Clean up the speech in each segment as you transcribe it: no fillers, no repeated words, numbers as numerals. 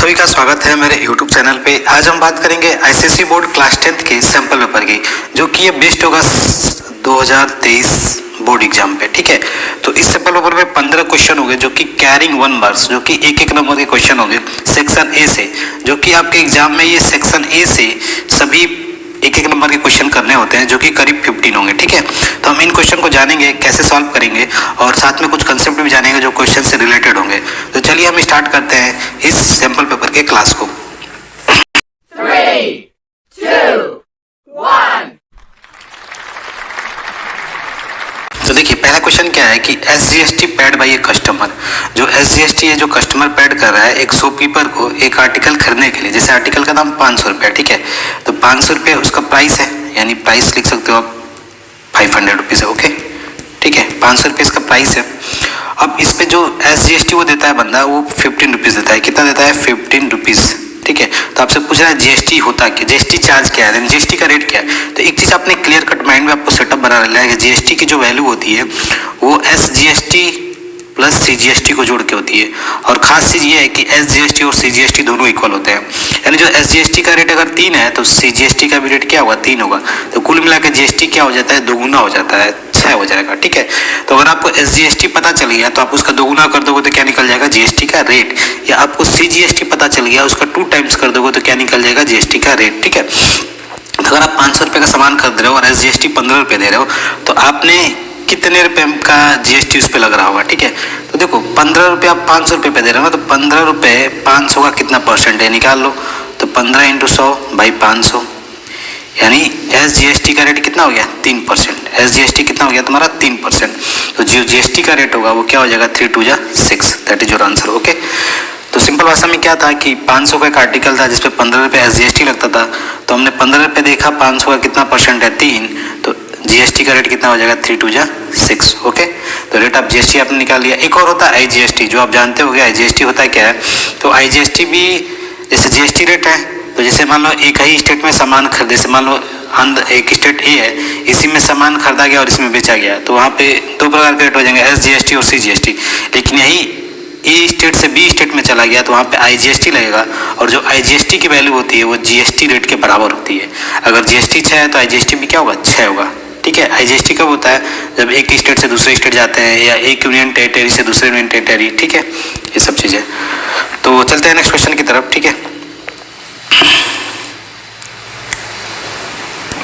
सभी का स्वागत है मेरे YouTube चैनल पे। आज हम बात करेंगे आईसीएसई बोर्ड क्लास 10th के सैंपल पेपर की, जो कि ये बेस्ड होगा 2023 बोर्ड एग्जाम पे। ठीक है, तो इस सैंपल पेपर में 15 क्वेश्चन होंगे जो कि कैरिंग 1 मार्क्स, जो कि एक नंबर के क्वेश्चन होंगे सेक्शन ए से, जो कि आपके एग्जाम में ये सेक्शन ए से सभी एक नंबर के क्वेश्चन करने होते हैं, जो कि करीब 15 होंगे। ठीक है, तो हम इन क्वेश्चन को जानेंगे कैसे सॉल्व करेंगे और साथ में कुछ कंसेप्ट भी जानेंगे जो क्वेश्चन से रिलेटेड होंगे। तो चलिए हम स्टार्ट करते हैं इस सैंपल पेपर के क्लास को। 3, 2, 1। तो देखिए, पहला क्वेश्चन क्या है कि SGST paid by a customer, जो SGST है जो कस्टमर पेड कर रहा है एक शॉपकीपर को एक आर्टिकल खरीदने के लिए। जैसे आर्टिकल का दाम 500 रुपये, ठीक है, तो 500 रुपये उसका प्राइस है, यानी प्राइस लिख सकते हो आप 500 रुपीज़ है। ओके, ठीक है, 500 रुपये इसका प्राइस है। अब इस पे जो SGST वो देता है बंदा, वो 15 रुपीज़ देता है। कितना देता है? 15 रुपीज़। ठीक है, तो आपसे पूछ रहा है GST होता क्या, GST चार्ज क्या है, GST का रेट क्या है। तो एक चीज़ आपने क्लियर कट माइंड में आपको सेटअप बना लेना है कि GST की जो वैल्यू होती है वो SGST प्लस CGST को जोड़ के होती है। और खास चीज़ ये है कि SGST और CGST दोनों इक्वल होते हैं, यानी जो SGST का रेट अगर 3 है तो CGST का भी रेट क्या होगा? 3 होगा। तो कुल मिला के GST क्या हो जाता है? दोगुना हो जाता है, 6 हो जाएगा। ठीक है, तो अगर आपको SGST पता चल गया तो आप उसका दोगुना कर दोगे तो क्या निकल जाएगा? GST का रेट। या आपको CGST पता चल गया, उसका 2 टाइम्स कर दोगे तो क्या निकल जाएगा? GST का रेट। ठीक है, तो अगर आप 500 रुपये का सामान खरीद रहे हो और SGST 15 रुपये दे रहे हो, तो आपने कितने रुपये का GST उस पर लग रहा होगा? ठीक है, तो देखो 15 रुपये आप 500 रुपये पे दे रहे हो ना, तो 15 रुपये 500 का कितना परसेंट है निकाल लो। तो 15 × 100 बाई 500, यानी SGST का रेट कितना हो गया? 3%। SGST कितना हो गया तुम्हारा? 3%। तो जो GST का रेट होगा वो क्या हो जाएगा? 3 × 2 = 6, that is your answer. Okay, तो सिंपल भाषा में क्या था कि 500 का एक आर्टिकल था जिसपे 15 रुपये SGST लगता था, तो हमने 15 रुपये देखा, 500 का कितना परसेंट है? 3, तो GST का रेट कितना हो जाएगा? 3 × 2 = 6। ओके, तो रेट ऑफ GST आपने निकाल लिया। एक और होता है IGST, जो आप जानते हो। IGST होता है क्या है? तो IGST भी जैसे GST रेट है, तो जैसे मान लो एक ही स्टेट में सामान खरीदे, जैसे मान लो एक स्टेट ए है, इसी में सामान खरीदा गया और इसमें बेचा गया, तो वहाँ पे 2 प्रकार के रेट हो जाएंगे, SGST और CGST। लेकिन यही ए स्टेट से बी स्टेट में चला गया तो वहाँ पे IGST लगेगा, और जो IGST की वैल्यू होती है वो GST रेट के बराबर होती है। अगर GST 6 है तो IGST भी क्या होगा? 6 होगा। ठीक है, IGST कब होता है? जब एक स्टेट से दूसरे स्टेट जाते हैं, या एक यूनियन टेरिटरी से दूसरे यूनियन टेरिटरी। ठीक है, ये सब चीज़ें। तो चलते हैं नेक्स्ट क्वेश्चन की तरफ। ठीक है,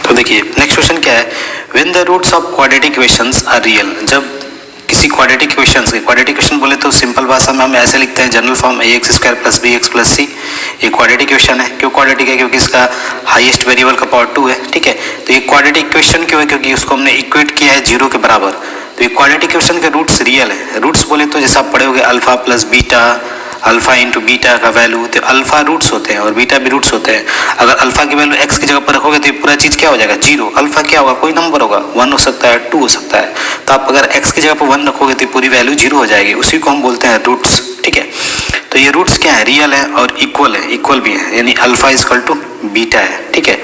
तो देखिए नेक्स्ट क्वेश्चन क्या है? When the roots of quadratic equations are real, जब किसी क्वाड्रेटिक इक्वेशंस के, क्वाड्रेटिक इक्वेशन बोले तो सिंपल भाषा में हम ऐसे लिखते हैं general form ax² + bx + c। ये क्वाड्रेटिक इक्वेशन है। क्यों क्वाड्रेटिक है? क्योंकि इसका हाईएस्ट वेरिएबल का पावर 2 है। ठीक है, तो ये क्वाड्रेटिक इक्वेशन क्यों है? क्योंकि उसको हमने इक्वेट किया है 0 के बराबर। तो ये क्वाड्रेटिक इक्वेशन के रूट्स रियल है। रूट्स बोले तो जैसे आप पढ़े होगे alpha plus beta, alpha into beta का वैल्यू, तो अल्फा रूट्स होते हैं और बीटा भी रूट्स होते हैं। अगर अल्फा की वैल्यू x की जगह पर रखोगे तो ये पूरा चीज़ क्या हो जाएगा? 0। अल्फा क्या होगा? कोई नंबर होगा, 1 हो सकता है, 2 हो सकता है। तो आप अगर x की जगह पर 1 रखोगे तो पूरी वैल्यू 0 हो जाएगी, उसी को हम बोलते हैं रूट्स। ठीक है, तो ये रूट्स क्या है? रियल है और इक्वल है, इक्वल भी है, यानी अल्फा = बीटा है। ठीक है,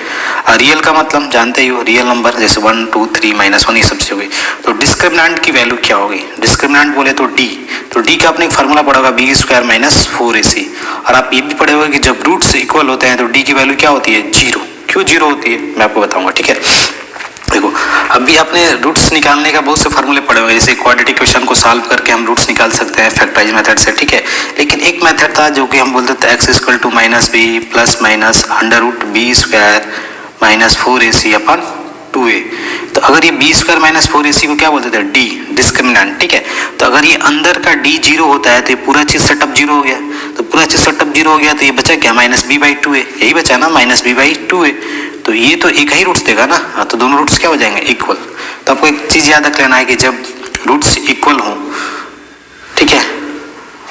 और रियल का मतलब जानते ही हो, रियल नंबर जैसे 1, 2, 3, -1 ये सब चीज़ होगी। तो डिस्क्रिमिनेंट की वैल्यू क्या होगी? डिस्क्रिमिनेंट बोले तो D। तो D का आपने एक फार्मूला पढ़ा होगा b² - 4ac। और आप ये भी पढ़े होगा कि जब रूट्स इक्वल होते हैं तो D की वैल्यू क्या होती है? 0। क्यों 0 होती है मैं आपको बताऊंगा। ठीक है, देखो अभी आपने रूट्स निकालने का बहुत से फार्मूले पढ़े हुए हैं, जैसे क्वाड्रेटिक इक्वेशन को सॉल्व करके हम रूट्स निकाल सकते हैं फैक्टराइज मेथड से। ठीक है, लेकिन एक मेथड था जो कि हम बोलते थे x = -b + √b² - 4ac/2a। तो अगर ये b² - 4ac को क्या बोलते थे? D, discriminant. ठीक है, तो अगर ये अंदर का D 0 होता है तो ये पूरा चीज सेटअप 0 हो गया। तो पूरा चीज सेटअप 0 हो गया तो ये बचा क्या? -b/2a। यही बचा ना, -b/2a। तो ये तो एक ही रूट्स देगा ना। हाँ, तो दोनों रूट्स क्या हो जाएंगे? इक्वल। तो आपको एक चीज याद रख लेना है कि जब रूट्स इक्वल हो, ठीक है,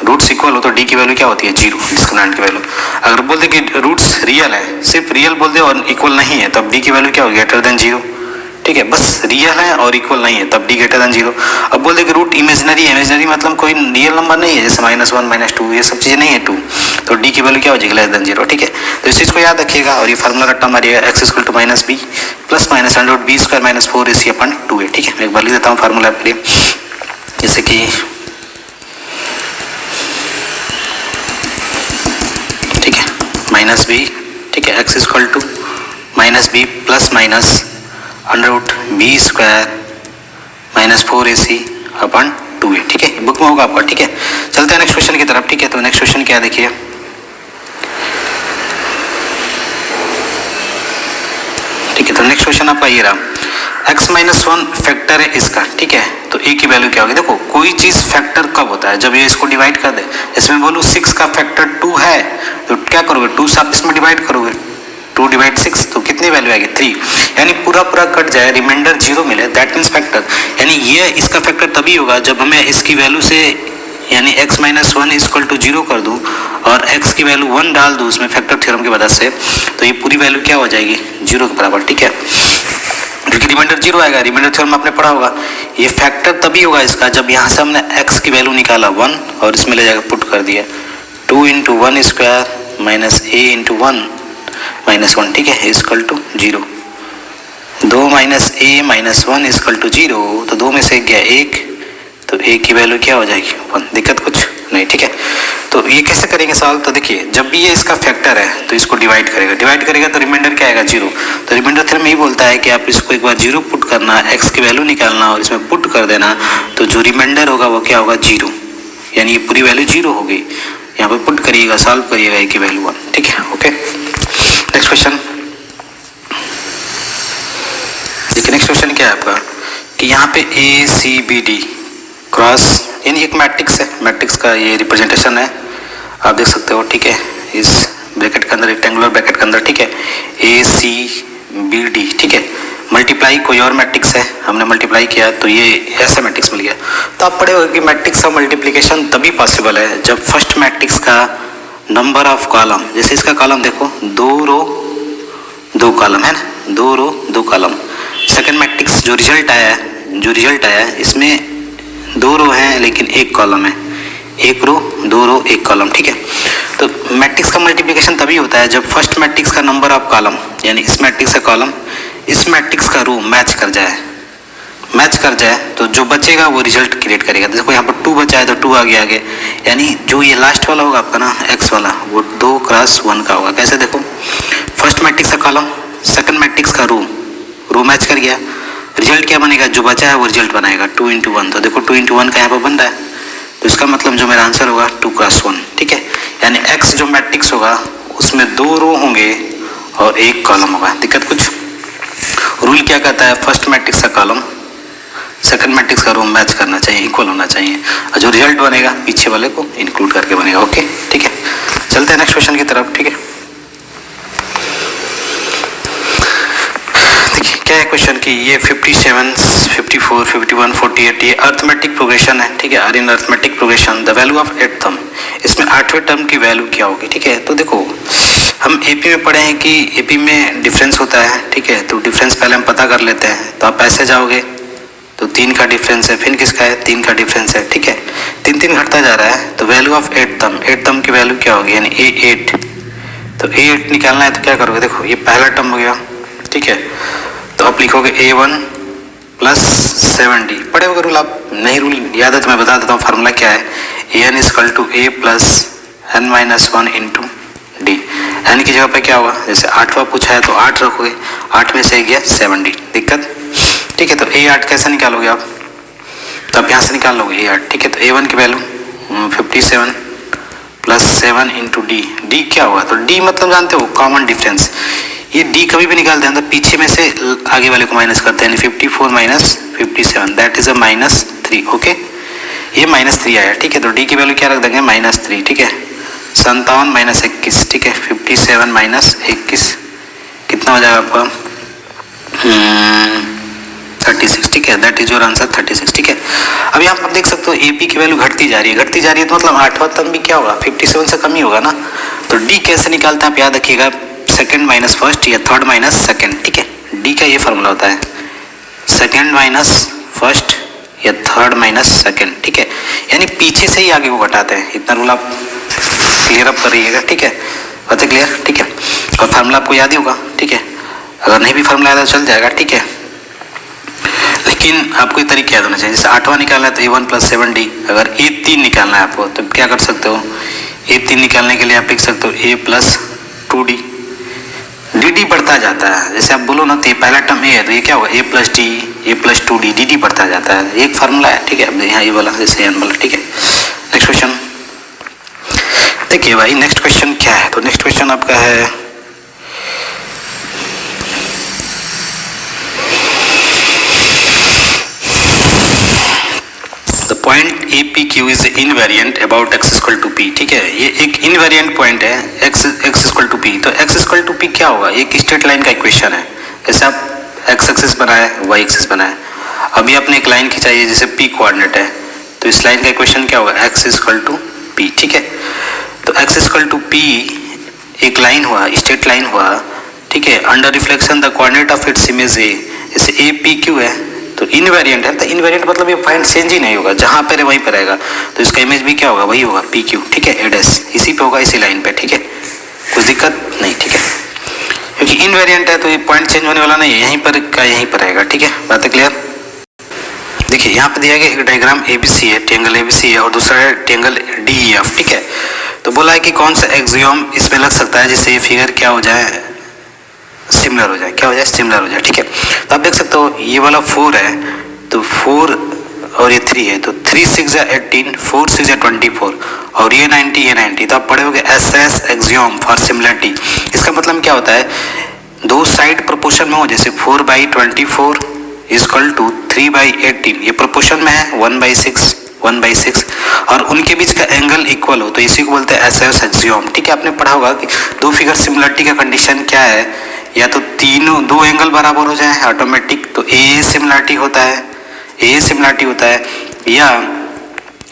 रूट्स इक्वल हो तो D की वैल्यू क्या होती है? 0, डिस्क्रिमिनेंट की वैल्यू। अगर बोल दे कि रूट्स रियल है, सिर्फ रियल बोल दे और इक्वल नहीं है, तब D की वैल्यू क्या होगी? > 0। ठीक है, बस रियल है और इक्वल नहीं है तब D > 0। अब बोल दे कि रूट इमेजिनरी है, इमेजिनरी मतलब कोई रियल नंबर नहीं है, जैसे -1, -2 ये सब चीज़ें नहीं है 2, तो D की वैल्यू क्या हो जाएगी? <0। ठीक है, तो इस चीज़ को याद रखिएगा और ये फार्मूला रट्टा मारिएगा x = -b + √b² - 4ac/2a। ठीक है, मैं एक बार लिख देता हूँ फार्मूला के लिए, जैसे कि माइनस बी, ठीक है, x equal to minus b plus minus under root b square minus 4ac upon 2a, ठीक है, बुक में होगा आपका, ठीक है। चलते हैं नेक्स्ट क्वेश्चन की तरफ, ठीक है। तो नेक्स्ट क्वेश्चन क्या है देखिए, ठीक है। तो नेक्स्ट क्वेश्चन आपका ये रहा, x माइनस 1 फैक्टर है इसका, ठीक है। तो a की वैल्यू क्या होगी, देखो कोई चीज फैक्टर कब होता है, जब ये इसको डिवाइड कर दे। इसमें बोलूँ 6 का फैक्टर 2 है तो क्या करोगे, 2 से आप इसमें डिवाइड करोगे, 2 डिवाइड 6 तो कितनी वैल्यू आएगी 3, यानी पूरा कट जाए, रिमाइंडर 0 मिले, दैट मीन्स फैक्टर। यानी ये इसका फैक्टर तभी होगा जब हमें इसकी वैल्यू से यानी x माइनस 1 इक्वल टू 0 कर दूं और x की वैल्यू 1 डाल दूं उसमें फैक्टर थ्योरम की मदद से, तो ये पूरी वैल्यू क्या हो जाएगी 0 के बराबर, ठीक है, क्योंकि रिमाइंडर 0 आएगा। रिमाइंडर थ्योरम आपने पढ़ा होगा, ये फैक्टर तभी होगा इसका जब यहाँ से हमने x की वैल्यू निकाला 1 और इसमें ले जाकर पुट कर दिया 2 into 1 square minus a into 1 minus 1, ठीक है, equal to 0। 2 minus a minus 1 equal to 0, तो 2 में से गया 1, तो a की वैल्यू क्या हो जाएगी 1, दिक्कत कुछ नहीं, ठीक है। तो ये कैसे करेंगे सॉल्व, तो देखिए जब भी ये इसका फैक्टर है तो इसको डिवाइड करेगा तो रिमाइंडर क्या आएगा 0। तो रिमाइंडर थ्योरम यही बोलता है कि आप इसको एक बार 0 पुट करना, x की वैल्यू निकालना और इसमें पुट कर देना, तो जो रिमाइंडर होगा वो क्या होगा 0, यानी ये पूरी वैल्यू 0 होगी। यहाँ पर पुट करिएगा, सॉल्व करिएगा, a की वैल्यू 1, ठीक है, ओके। नेक्स्ट क्वेश्चन देखिए, नेक्स्ट क्वेश्चन क्या है आपका कि यहाँ पे ACBD क्रॉस यानी एक मैट्रिक्स है, मैट्रिक्स का ये रिप्रेजेंटेशन है, आप देख सकते हो, ठीक है, इस ब्रैकेट के अंदर, रेक्टेंगुलर ब्रैकेट के अंदर, ठीक है, ACBD, ठीक है। मल्टीप्लाई कोई और मैट्रिक्स है, हमने मल्टीप्लाई किया तो ये ऐसा मैट्रिक्स मिल गया। तो आप पढ़े होंगे कि मैट्रिक्स का मल्टीप्लिकेशन तभी पॉसिबल है जब फर्स्ट मैट्रिक्स का नंबर ऑफ कॉलम, जैसे इसका कॉलम देखो 2 रो 2 कॉलम है ना, 2 रो 2 कॉलम। सेकंड मैट्रिक्स जो रिजल्ट आया है इसमें 2 रो हैं लेकिन 1 कॉलम है, 1 रो 2 रो 1 कॉलम, ठीक है। तो मैट्रिक्स का मल्टीप्लिकेशन तभी होता है जब फर्स्ट मैट्रिक्स का नंबर ऑफ कॉलम यानी इस मैट्रिक्स का कॉलम इस मैट्रिक्स का रो मैच कर जाए तो जो बचेगा वो रिजल्ट क्रिएट करेगा। देखो यहाँ पर 2 बचा है तो 2 आगे, यानी जो ये लास्ट वाला होगा आपका ना x वाला वो 2 क्रॉस 1 का होगा। कैसे देखो, फर्स्ट मैट्रिक्स का कॉलम सेकंड मैट्रिक्स का रो मैच कर गया, रिजल्ट क्या बनेगा, जो बचा है वो रिजल्ट बनाएगा 2 इंटू 1। तो देखो 2 इंटू 1 का यहाँ पर बन रहा है, तो इसका मतलब जो मेरा आंसर होगा 2 क्रॉस 1, ठीक है। यानी x जो मैट्रिक्स होगा उसमें 2 रो होंगे और 1 कॉलम होगा। दिक्कत कुछ, रूल क्या कहता है, फर्स्ट मैट्रिक्स का कॉलम सेकंड मैट्रिक्स का रो मैच करना चाहिए, इक्वल होना चाहिए, और जो रिजल्ट बनेगा पीछे वाले को इंक्लूड करके बनेगा, ओके, ठीक है। चलते हैं नेक्स्ट क्वेश्चन की तरफ, ठीक है। देखिए क्या है क्वेश्चन की, ये 57, 54, 51, 48 ये अर्थमेटिक प्रोग्रेशन है, ठीक है, are in arithmetic progression the value of 8th term, इसमें 8वें टर्म की वैल्यू क्या होगी, ठीक है। तो देखो हम एपी में पढ़े हैं कि एपी में डिफरेंस होता है, ठीक है, तो डिफरेंस पहले हम पता कर लेते हैं। तो आप ऐसे जाओगे तो 3 का डिफरेंस है, फिर किसका है 3 का डिफरेंस है, ठीक है, 3 घटता जा रहा है, तो वैल्यू ऑफ 8th टर्म की वैल्यू क्या होगी, यानी A8। तो A8 निकालना है तो क्या करोगे, देखो ये पहला टर्म हो गया, ठीक है, तो आप लिखोगे A1 प्लस 7D। पढ़े होगा रूल, आप नहीं रूल याद है तो मैं बता देता हूँ, फार्मूला क्या है, AN equal to A plus N-1 into D। N की जगह पे क्या होगा, जैसे 8वां पूछा है तो 8 रखोगे, 8 में से गया 7D, दिक्कत, ठीक है। तो A8 कैसे निकालोगे आप, तो आप यहाँ से निकाल लोगे A8, ठीक है। तो A1 की वैल्यू 57 प्लस 7 इंटू D क्या होगा, तो D मतलब जानते हो कॉमन डिफरेंस, ये D कभी भी निकालते हैं तो पीछे में से आगे वाले को माइनस करते हैं, 54 minus 57 that is a -3, okay, ये -3 आया, ठीक है। तो D की वैल्यू क्या रख देंगे -3, ठीक है, 57 माइनस 21, ठीक है, 57 माइनस 21 कितना हो जाएगा आपका 36, ठीक है, दैट इज योर आंसर 36, ठीक है। अब यहाँ पर देख सकते हो AP की वैल्यू घटती जा रही है तो मतलब 8वां टर्म भी क्या होगा 57 से कम ही होगा ना। तो D कैसे निकालते हैं आप याद रखिएगा, सेकंड माइनस फर्स्ट या थर्ड माइनस सेकंड, ठीक है, D का ये फॉर्मूला होता है, सेकंड माइनस फर्स्ट या थर्ड माइनस सेकंड, ठीक है, यानी पीछे से ही आगे को घटाते हैं। इतना रूल आप क्लियर अप करिएगा, ठीक है, बातें क्लियर, ठीक है। और फार्मूला आपको याद ही होगा, ठीक है, अगर नहीं भी फार्मूला याद है तो चल जाएगा, ठीक है, लेकिन आपको ये तरीका याद होना चाहिए। जैसे 8वां निकालना है तो A1 प्लस 7D, अगर A3 निकालना है आपको तो क्या कर सकते हो, A3 निकालने के लिए आप लिख सकते हो A प्लस 2d, डी बढ़ता जाता है। जैसे आप बोलो ना तो ये पहला टर्म ए है तो ये क्या होगा a plus D, A plus 2d, D बढ़ता जाता है, एक फार्मूला है, ठीक है। अब यहाँ ये वाला जैसे एन वाला, ठीक है। नेक्स्ट क्वेश्चन देखिए भाई, नेक्स्ट क्वेश्चन क्या है, तो नेक्स्ट क्वेश्चन आपका है the point a p q is invariant about x equal to p, ठीक है। ये एक इनवेरिएंट पॉइंट है एक्स इक्वल टू पी, तो एक्स इक्वल टू पी क्या होगा, एक स्ट्रेट लाइन का इक्वेशन है। जैसे आप एक्स एक्सिस बनाए, वाई एक्सिस बनाए, अभी आपने एक लाइन खिंचाई है जैसे पी कोऑर्डिनेट है, तो इस लाइन का इक्वेशन क्या होगा, एक्स इक्वल टू पी, ठीक है। तो एक्स इक्वल टू पी एक लाइन हुआ, स्ट्रेट लाइन हुआ, ठीक है। Under reflection the coordinate of its image A, जैसे ए पी क्यू है तो इनवेरिएंट है, तो इनवेरिएंट मतलब ये पॉइंट चेंज ही नहीं होगा, जहां पर है वहीं पर रहेगा, तो इसका इमेज भी क्या होगा, वही होगा पी क्यू, ठीक है। एडेस इसी पे होगा, इसी लाइन पे, ठीक है, कुछ दिक्कत नहीं, ठीक है। क्योंकि इनवेरिएंट है तो ये पॉइंट चेंज होने वाला नहीं है, यहीं पर का यहीं पर रहेगा, ठीक है। बात क्लियर। देखिए यहाँ पे दिया गया एक डायग्राम एबीसी है, ट्रायंगल एबीसी है, और दूसरा है ट्रायंगल डीईएफ, ठीक है। तो बोला है कि कौन सा एक्सियोम इसमें लग सकता है जिससे ये फिगर क्या हो जाए, सिमिलर हो जाए, क्या हो जाए, सिमिलर हो जाए, ठीक है। तो आप देख सकते हो ये वाला 4 है, तो 4 और ये 3 है, तो 3 6 या 18, 4 6 या 24, और ये 90 ये 90, तो आप पढ़े होंगे एसएस एक्सियोम फॉर सिमिलरिटी। इसका मतलब क्या होता है, दो साइड प्रोपोर्शन में हो, जैसे 4/24 इक्वल टू 3/18, ये प्रोपोर्शन में है 1/6 1/6, और उनके बीच का एंगल इक्वल हो, तो इसी को बोलते हैं एसएस एक्सियोम, ठीक है। आपने पढ़ा होगा कि दो फिगर सिमिलरिटी का कंडीशन क्या है, या तो तीनों दो एंगल बराबर हो जाए ऑटोमेटिक, तो ए सिमिलरिटी होता है, ए सिमिलरिटी होता है, या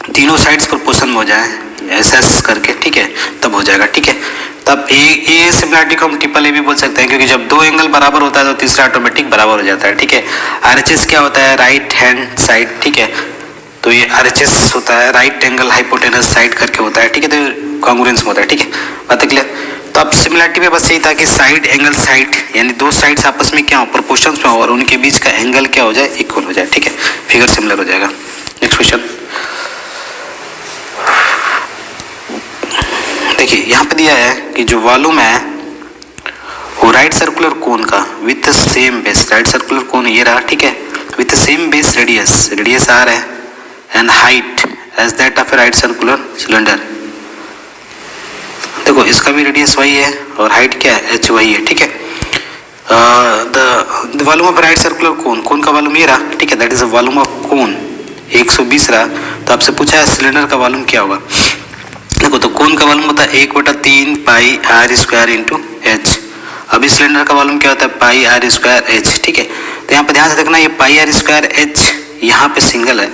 तीनों साइड्स प्रोपोर्शन में हो जाए एसएस करके, ठीक है, तब हो जाएगा, ठीक है। तब ए सिमिलरिटी को हम ट्रिपल ए भी बोल सकते हैं, क्योंकि जब दो एंगल बराबर होता है तो तीसरा ऑटोमेटिक बराबर हो जाता है, ठीक है। आरएचएस क्या होता है, राइट हैंड साइड, ठीक है, तो ये आरएचएस होता है राइट एंगल हाइपोटेनस साइड करके होता है, ठीक है, तो कॉन्ग्रुएंस में होता है, ठीक है। बात क्लियर। तो अब सिमिलरिटी में बस यही था कि साइड एंगल साइड, यानी दो साइड्स आपस में क्या हो, प्रोपोर्शंस में हो, और उनके बीच का एंगल क्या हो जाए, इक्वल हो जाए, ठीक है, फिगर सिमिलर हो जाएगा। नेक्स्ट क्वेश्चन देखिए, यहाँ पे दिया है कि जो वॉल्यूम है वो राइट सर्कुलर कोन का with same base, right circular cone ये रहा, ठीक है, with same base radius, radius R है, and height as that of a right circular cylinder. देखो इसका भी रेडियस वही है और हाइट क्या है, एच वही है, ठीक है। The volume of right circular cone, cone का वॉल्यूम ये रहा, ठीक है, that is the volume of cone 120 रहा। तो आपसे पूछा है सिलेंडर का वॉल्यूम क्या होगा। देखो तो कोन का वॉल्यूम होता है 1/3 पाई आर स्क्वायर इंटू एच। अभी सिलेंडर का वॉल्यूम क्या होता है, पाई आर स्क्वायर एच, ठीक है। तो यहाँ पे ध्यान से देखना, ये पाई आर स्क्वायर एच यहाँ पे सिंगल है,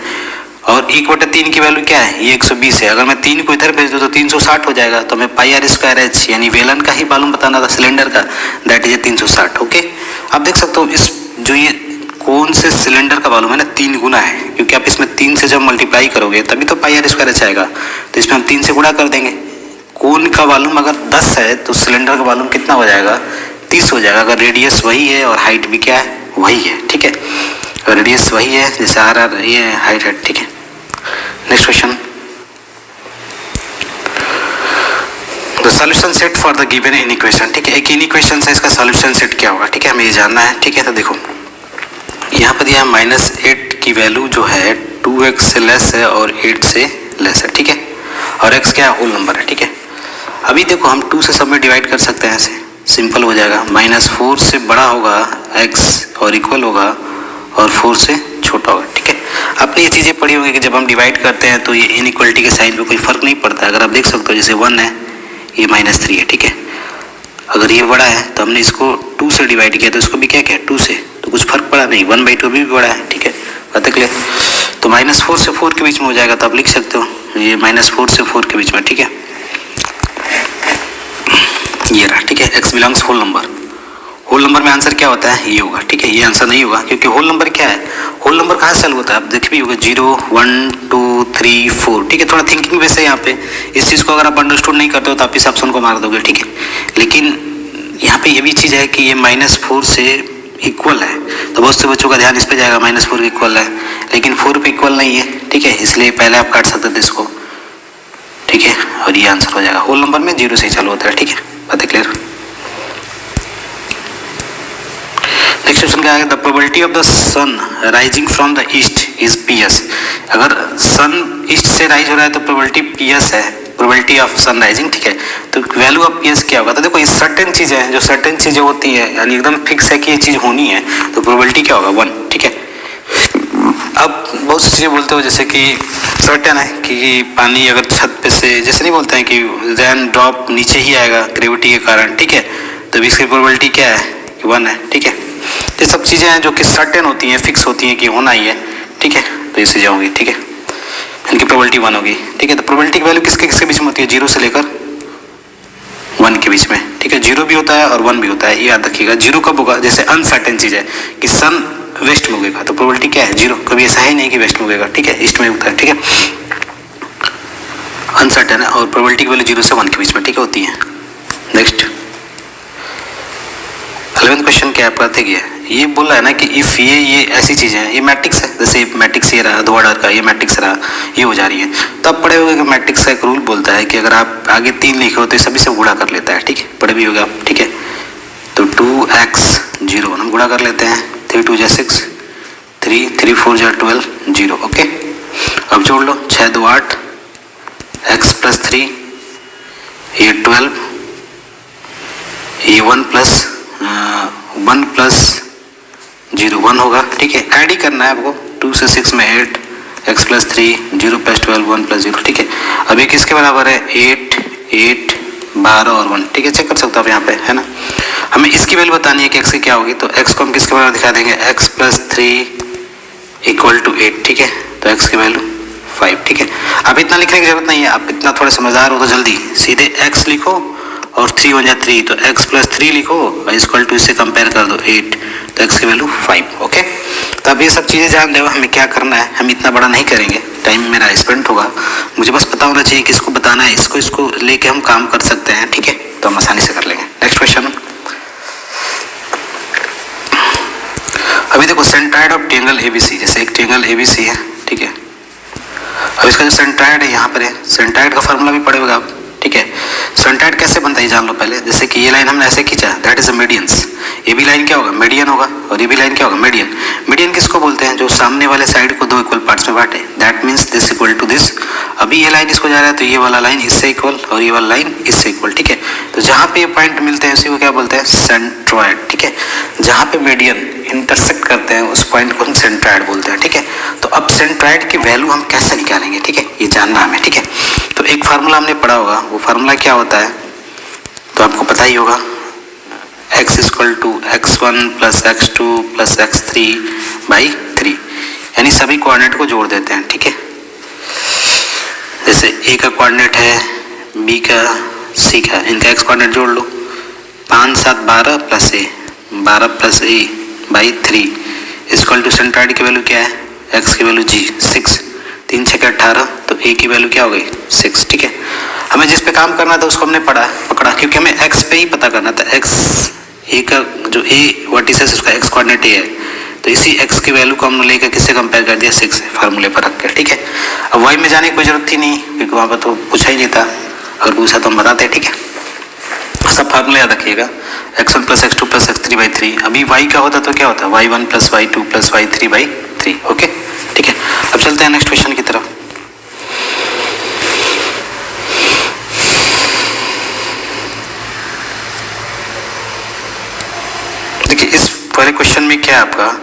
और 1/3 की वैल्यू क्या है, ये 120 है। अगर मैं 3 को इधर भेज दूँ तो 360 हो जाएगा, तो मैं पाई आर स्क्वायर एच यानी वेलन का ही वॉल्यूम बताना था सिलेंडर का, दैट इज 360, ओके। आप देख सकते हो इस जो ये कोन से सिलेंडर का वॉल्यूम है ना 3 गुना है, क्योंकि आप इसमें 3 से जब मल्टीप्लाई करोगे तभी तो पाई आर स्क्वायर एच आएगा, तो इसमें हम 3 से गुणा कर देंगे। कोन का वॉल्यूम अगर 10 है तो सिलेंडर का वॉल्यूम कितना हो जाएगा, 30 हो जाएगा, अगर रेडियस वही है और हाइट भी क्या है, वही है, ठीक है। रेडियस वही है जैसे आर आर ये हाइट है, ठीक है। Next question, the solution set for the given inequation, ठीक है। एक इनइक्वेशन से इसका सॉल्यूशन सेट क्या होगा, ठीक है, हमें ये जानना है, ठीक है। तो देखो यहाँ पर दिया -8 की वैल्यू जो है 2x से लेस है और 8 से लेस है, ठीक है, और x क्या है, होल नंबर है, ठीक है। अभी देखो हम 2 से सब में डिवाइड कर सकते हैं, ऐसे सिंपल हो जाएगा। -4 से बड़ा होगा x और इक्वल होगा, और 4 से छोटा होगा, ठीक है। आपने ये चीज़ें पढ़ी होंगी कि जब हम डिवाइड करते हैं तो ये इनइक्वलिटी के साइन पे कोई फर्क नहीं पड़ता। अगर आप देख सकते हो जैसे 1 है, ये -3 है, ठीक है। अगर ये बड़ा है तो हमने इसको 2 से डिवाइड किया, तो इसको भी क्या किया 2 से, तो कुछ फर्क पड़ा नहीं, 1/2 भी बड़ा है, ठीक है। बात क्लियर। तो -4 से 4 के बीच में हो जाएगा, तो आप लिख सकते हो ये -4 से 4 के बीच में, ठीक है, ये रहा, ठीक है। x belongs whole number, whole number में आंसर क्या होता है, ये होगा, ठीक है। ये आंसर नहीं होगा क्योंकि होल नंबर क्या है, होल नंबर कहाँ से चालू होता है, आप देख भी होगा 0 1 2 3 4, ठीक है। थोड़ा थिंकिंग वैसे यहाँ पे इस चीज़ को अगर आप अंडरस्टूड नहीं करते हो तो आप इस ऑप्शन को मार दोगे, ठीक है। लेकिन यहाँ पे ये भी चीज़ है कि ये -4 से इक्वल है, तो बहुत से बच्चों का ध्यान इस पे जाएगा, -4 इक्वल है, लेकिन 4 पे इक्वल नहीं है, ठीक है, इसलिए पहले आप काट सकते थे इसको, ठीक है, और ये आंसर हो जाएगा। होल नंबर में 0 से ही चालू होता है, ठीक है। बात क्लियर। नेक्स्ट क्वेश्चन क्या है, the probability of the sun rising from the east is PS। अगर सन ईस्ट से राइज हो रहा है तो प्रोबेबिलिटी PS है, प्रोबेबिलिटी ऑफ सन राइजिंग, ठीक है। तो वैल्यू ऑफ PS क्या होगा, तो देखो ये सर्टेन चीजें हैं, जो सर्टेन चीजें होती है यानी एकदम फिक्स है कि ये चीज होनी है, तो प्रोबेबिलिटी क्या होगा 1, ठीक है। अब बहुत सी चीजें बोलते हो जैसे कि सर्टेन है कि पानी अगर छत पे से, जैसे नहीं बोलते हैं कि रेन ड्रॉप नीचे ही आएगा ग्रेविटी के कारण, ठीक है। तो इसकी प्रोबेबिलिटी क्या है कि 1 है, ठीक है। ये सब चीजें हैं जो कि सर्टेन होती हैं, फिक्स होती हैं कि होना ही है, ठीक है। तो इससे जाऊंगी, ठीक है, इनकी प्रोबेबिलिटी 1 होगी, ठीक है। तो प्रोबेबिलिटी की वैल्यू किसके किसके बीच में होती है, 0 से लेकर 1 के बीच में, ठीक है। 0 भी होता है और 1 भी होता है, ये याद रखिएगा। 0 कब होगा, जैसे अनसर्टेन चीज है कि सन वेस्ट में उगेगा, तो प्रोबेबिलिटी क्या है 0, कभी ऐसा ही नहीं कि वेस्ट में उगेगा, ठीक है, ईस्ट में उगता है, ठीक है। अनसर्टेन है और प्रोबेबिलिटी की वैल्यू 0 से 1 के बीच में, ठीक है, होती है। नेक्स्ट 11th क्वेश्चन क्या आपका देखिए, ये बोला है ना कि इफ ये ऐसी चीजें हैं, ये मैट्रिक्स है, जैसे मैट्रिक्स ये रहा, 2 ऑर्डर का ये मैट्रिक्स रहा, ये हो जा रही है, तब पढ़े होंगे कि मैट्रिक्स का एक रूल बोलता है कि अगर आप आगे 3 लिखे हो तो ये सभी से गुणा कर लेता है, ठीक है, पढ़े भी होगा आप, ठीक है। तो 2x 0 हम गुणा कर लेते हैं, 3 2 जा 6, 3 3 4 जा 12 0, ओके। अब जोड़ लो 6 2 8, x प्लस 3, ये 12, ये 1 प्लस 0 1 होगा, ठीक है। ऐड ही करना है आपको, 2 से 6 में 8, x प्लस 3, 0 प्लस 12, 1 प्लस 0, ठीक है। अब ये किसके बराबर है, 8 8 12 और 1, ठीक है, चेक कर सकते हो आप यहाँ पे, है ना। हमें इसकी वैल्यू बतानी है कि x की क्या होगी, तो x को हम किसके बराबर दिखा देंगे, x प्लस 3 इक्वल टू 8, ठीक है। तो x की वैल्यू 5, ठीक है। अब इतना लिखने की जरूरत नहीं है, आप इतना थोड़े समझदार हो तो जल्दी सीधे x लिखो और 3 हो जाए 3, तो x प्लस 3 लिखो और इक्वल टू इससे कंपेयर कर दो 8, तो x की वैल्यू 5, ओके। तो अब ये सब चीज़ें जान लो हमें क्या करना है, हम इतना बड़ा नहीं करेंगे, टाइम मेरा स्पेंड होगा, मुझे बस पता होना चाहिए किसको बताना है, इसको लेके हम काम कर सकते हैं, ठीक है, तो हम आसानी से कर लेंगे। नेक्स्ट क्वेश्चन, अभी देखो सेंट्राइड ऑफ ट्रायंगल ABC, जैसे एक ट्रायंगल ABC है, ठीक है। अब इसका जो सेंट्राइड है यहाँ पर है, सेंट्राइड का फॉर्मूला भी पढ़े होगा आप, ठीक है। सेंट्राइड कैसे बनता है जान लो पहले, जैसे कि ये लाइन हमने ऐसे खींचा, दैट इज अ मीडियंस, ये भी लाइन क्या होगा, मीडियन होगा, और ये भी लाइन क्या होगा, मीडियन। मीडियन किसको बोलते हैं, जो सामने वाले साइड को 2 इक्वल पार्ट्स में बांटे, that means this equal to this. अभी ये लाइन इसको जा रहा है तो ये वाला लाइन इससे इक्वल और ये वाला लाइन इससे इक्वल, ठीक है। तो जहाँ पे ये पॉइंट मिलते हैं उसी को क्या बोलते हैं, सेंट्रॉइड, ठीक है। जहाँ पे मीडियन इंटरसेक्ट करते हैं उस पॉइंट को हम सेंट्राइड बोलते हैं, ठीक है। तो अब सेंट्राइड की वैल्यू हम कैसे निकालेंगे, ठीक है, ये जानना हमें, ठीक है। तो एक फार्मूला हमने पढ़ा होगा, वो फार्मूला क्या होता है तो आपको पता ही होगा, x equal to x1 plus x2 plus x3 by 3, यानी सभी कोऑर्डिनेट को जोड़ देते हैं, ठीक है। जैसे a का कोऑर्डिनेट है, b का, c का, इनका x कोऑर्डिनेट जोड़ लो, 5 7 12 plus a, 12 plus a by 3 equal to centroid की वैल्यू क्या है, x की वैल्यू g 6, 3 6 18, तो a की वैल्यू क्या हो गई 6, ठीक है। हमें जिस पे काम करना था उसको हमने पकड़ा, क्योंकि हमें x पे ही पता करना था, x a का जो a वर्टिसेस उसका x कोऑर्डिनेट a है, तो इसी x की वैल्यू को हमने लेकर किससे कंपेयर कर दिया, 6 फार्मूले पर रख के, ठीक है। अब y में जाने की कोई जरूरत ही नहीं, क्योंकि वहाँ पर तो पूछा ही नहीं था, अगर पूछा तो हम बताते, ठीक है। सब फार्मूले याद रखिएगा, x1 plus x2 plus x3 by 3, अभी y का होता तो क्या होता, y1 plus y2 plus y3 by 3, okay, ठीक है। अब चलते हैं नेक्स्ट क्वेश्चन की तरफ। देखिए इस पहले क्वेश्चन में क्या है आपका,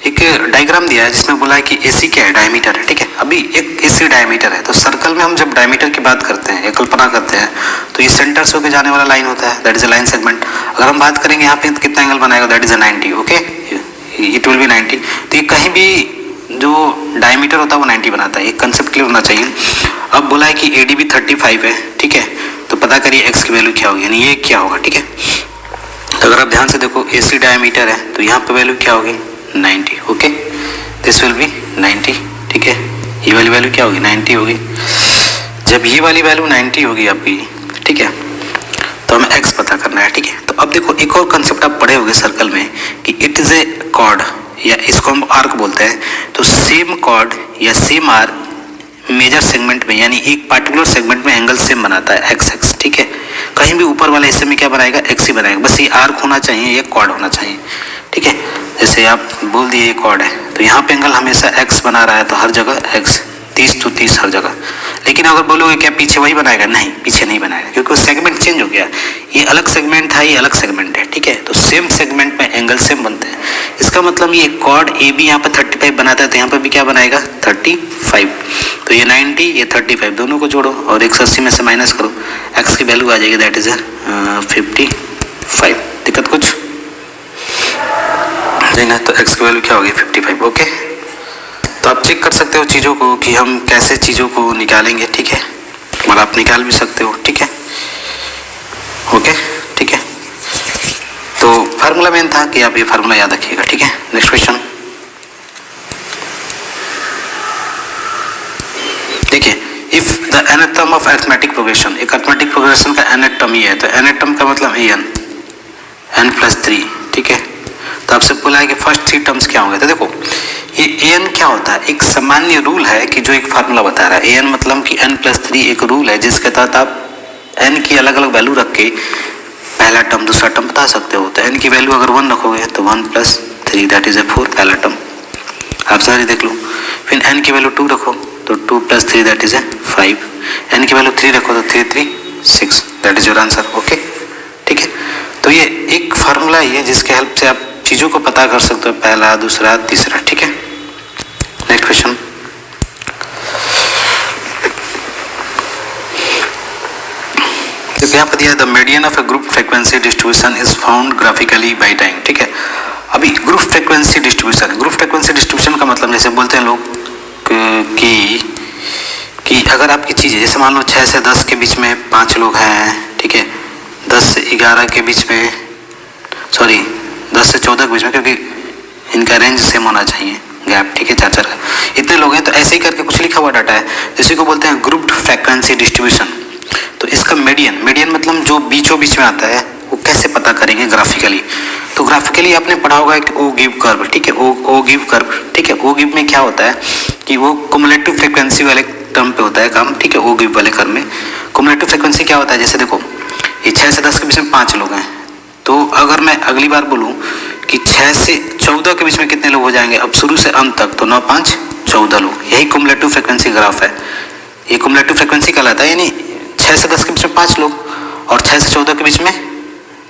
एक डायग्राम दिया है जिसमें बोला है कि AC क्या है, डायमीटर है, ठीक है। अभी एक AC डायमीटर है, तो सर्कल में हम जब डायमीटर की बात करते हैं या कल्पना करते हैं तो ये सेंटर से होकर जाने वाला लाइन होता है, that is a line segment. अगर हम बात करेंगे यहाँ पे तो कितना एंगल बनाएगा, that is a 90, okay, it will be 90। तो ये कहीं भी जो डायमीटर होता है वो 90 बनाता है, ये कंसेप्ट क्लियर होना चाहिए। अब बोला है कि AD भी 35 है, ठीक है, तो पता करिए x की वैल्यू क्या होगी, यानी ये क्या होगा, ठीक है। तो अगर आप ध्यान से देखो AC डायमीटर है तो यहाँ पे वैल्यू क्या होगी 90, ओके, दिस विल बी 90, ठीक है। ये वाली वैल्यू क्या होगी 90 होगी। जब ये वाली वैल्यू 90 होगी आपकी, ठीक है, तो हमें x पता करना है, ठीक है। तो अब देखो एक और कंसेप्ट आप पढ़े होंगे सर्कल में कि इट इज ए कॉर्ड, या इसको हम आर्क बोलते हैं। तो सेम कॉर्ड या सेम आर्क मेजर सेगमेंट में, यानी एक पार्टिकुलर सेगमेंट में एंगल सेम बनाता है x, ठीक है। कहीं भी ऊपर वाले हिस्से में क्या बनाएगा, x ही बनाएगा, बस ये आर्क होना चाहिए, ये कॉर्ड होना चाहिए, ठीक है। जैसे आप बोल दिए कॉर्ड है तो यहाँ पे एंगल हमेशा x बना रहा है तो हर जगह x, 30 तो 30 हर जगह। लेकिन अगर बोलोगे क्या पीछे वही बनाएगा, नहीं पीछे नहीं बनाएगा, क्योंकि वो सेगमेंट चेंज हो गया। ये अलग सेगमेंट था, ये अलग सेगमेंट है, ठीक है। तो सेम सेगमेंट में एंगल सेम बनते हैं। इसका मतलब ये कॉर्ड ए बी यहाँ पर 35 बनाता है तो यहाँ पर भी क्या बनाएगा 35। तो ये 90, ये 35, दोनों को जोड़ो और 180 में से माइनस करो, x की वैल्यू आ जाएगी, दैट इज 55। दिक्कत कुछ नहीं ना, तो x की वैल्यू क्या होगी 55। ओके, तो आप चेक कर सकते हो चीज़ों को कि हम कैसे चीज़ों को निकालेंगे, ठीक है। और आप निकाल भी सकते हो, ठीक है। ओके, ठीक है। तो फार्मूला मेन था कि आप ये फार्मूला याद रखिएगा, ठीक है। नेक्स्ट क्वेश्चन देखिए, if the nth term of arithmetic progression, एक अरिथमेटिक प्रोग्रेशन का एनाटम ही है, तो एनाटम का मतलब n+3, ठीक है। तो आपसे बोला है कि फर्स्ट 3 टर्म्स क्या होंगे, तो देखो ये an क्या होता है, एक सामान्य रूल है कि जो एक फार्मूला बता रहा है। an मतलब कि n+3 एक रूल है जिसके तहत आप n की अलग अलग वैल्यू रख के पहला टर्म दूसरा टर्म बता सकते हो। तो n की वैल्यू अगर 1 रखोगे तो 1+3 दैट इज 4 पहला टर्म, आप सारे देख लो। फिर n की वैल्यू 2 रखो तो 2+3 दैट इज 5, n की वैल्यू 3 रखो तो 3 3 6 that is your answer. Okay, ठीक है। तो ये एक फार्मूला ही है जिसके हेल्प से आप चीज़ों को पता कर सकते हो, पहला दूसरा तीसरा, ठीक है। नेक्स्ट क्वेश्चन तो यहाँ पर दिया the median of a group frequency distribution is found graphically by time, ठीक है। अभी ग्रुप फ्रीक्वेंसी डिस्ट्रीब्यूशन का मतलब जैसे बोलते हैं लोग कि अगर आपकी चीज़ जैसे मान लो 6 से 10 के बीच में 5 लोग हैं, ठीक है। 10 से 11 के बीच में, सॉरी 10 से 14 के बीच में, क्योंकि इनका रेंज सेम होना चाहिए गैप, ठीक है, 4 का इतने लोग हैं। तो ऐसे ही करके कुछ लिखा हुआ डाटा है, जिसी को बोलते हैं ग्रुप्ड फ्रीक्वेंसी डिस्ट्रीब्यूशन। तो इसका मीडियन मतलब जो बीचों बीच में आता है वो कैसे पता करेंगे ग्राफिकली। तो ग्राफिकली आपने पढ़ा होगा एक ओ गिव कर्व, ठीक है, ओ गिव कर्व, ठीक है। ओ गिव में क्या होता है कि वो कुमुलेटिव फ्रीक्वेंसी वाले टर्म पे होता है काम, ठीक है। ओ गिव वाले कर्व में कुमुलेटिव फ्रीक्वेंसी क्या होता है, जैसे देखो ये 6 से 10 के बीच में 5 लोग हैं, तो अगर मैं अगली बार बोलूँ कि 6 से 14 के बीच में कितने लोग हो जाएंगे, अब शुरू से अंत तक, तो 9 5 14 लोग, यही कुमुलेटिव फ्रीक्वेंसी ग्राफ है। ये कुमुलेटिव फ्रीक्वेंसी कहलाता है, यानी 6 से 10 के बीच में 5 लोग और 6 से 14 के बीच में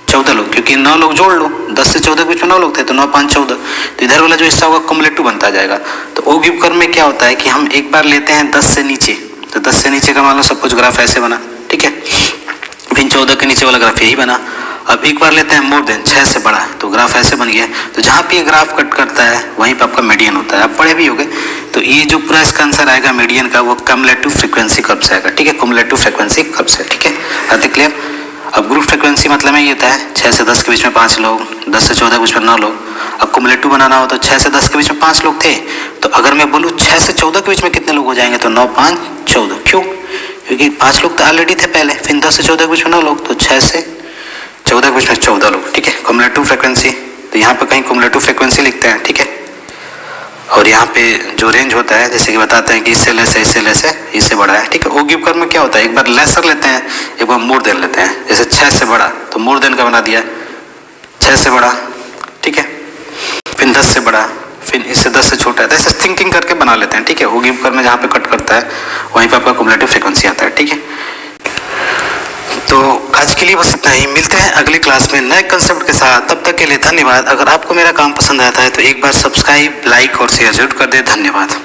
14 लोग, क्योंकि 9 लोग जोड़ लो, 10 से 14 के बीच में 9 लोग थे तो 9 5 14, तो इधर वाला जो हिस्सा होगा कुमुलेटिव बनता जाएगा। तो ओ गिव कर्व में क्या होता है कि हम एक बार लेते हैं 10 से नीचे, तो 10 से नीचे का मान लो सब कुछ ग्राफ ऐसे बना, ठीक है। फिर 14 के नीचे वाला ग्राफ यही बना। अब एक बार लेते हैं मोर देन 6 से बड़ा, तो ग्राफ ऐसे बन गया। तो जहाँ पे ये ग्राफ कट करता है वहीं पे आपका मीडियन होता है, आप पढ़े भी होंगे। तो ये जो पूरा इसका आंसर आएगा मीडियन का, वो कम्युलेटिव फ्रीक्वेंसी कर्व से आएगा, ठीक है, कम्युलेटिव फ्रीक्वेंसी कर्व से, ठीक है। आते क्लियर। अब ग्रुप फ्रीक्वेंसी मतलब में ये होता है 6 से 10 के बीच में 5 लोग, 10 से 14 के बीच में 9 लोग। अब कुमुलेटिव बनाना हो तो 6 से 10 के बीच में 5 लोग थे, तो अगर मैं बोलूँ 6 से 14 के बीच में कितने लोग हो जाएंगे, तो 9 5 14, क्यों, क्योंकि 5 लोग तो ऑलरेडी थे पहले, फिर 10 से 14 के बीच में 9 लोग, तो 6 से 14 के बीच में 14 लोग, ठीक है। कुमुलेटिव फ्रीक्वेंसी, तो यहाँ पे कहीं कुमुलेटिव फ्रीक्वेंसी लिखते हैं, ठीक है। और यहाँ पे जो रेंज होता है जैसे कि बताते हैं कि इससे लेस है, इससे लेस है, इससे बड़ा है, ठीक है। ओ गिव कर्व में क्या होता है, एक बार लेसर लेते हैं, एक बार मोर देन लेते हैं। जैसे 6 से बड़ा तो मोर देन का बना दिया, 6 से बड़ा, ठीक है। फिर 10 से बड़ा, फिर इससे 10 से छोटा है, तो ऐसे थिंकिंग करके बना लेते हैं, ठीक है। ओ गिव कर्व में जहाँ पे कट करता है वहीं पर आपका कुमुलेटिव फ्रीक्वेंसी आता है, ठीक है। तो आज के लिए बस इतना ही, मिलते हैं अगली क्लास में नए कंसेप्ट के साथ। तब तक के लिए धन्यवाद। अगर आपको मेरा काम पसंद आता है तो एक बार सब्सक्राइब, लाइक और शेयर जरूर कर दे। धन्यवाद।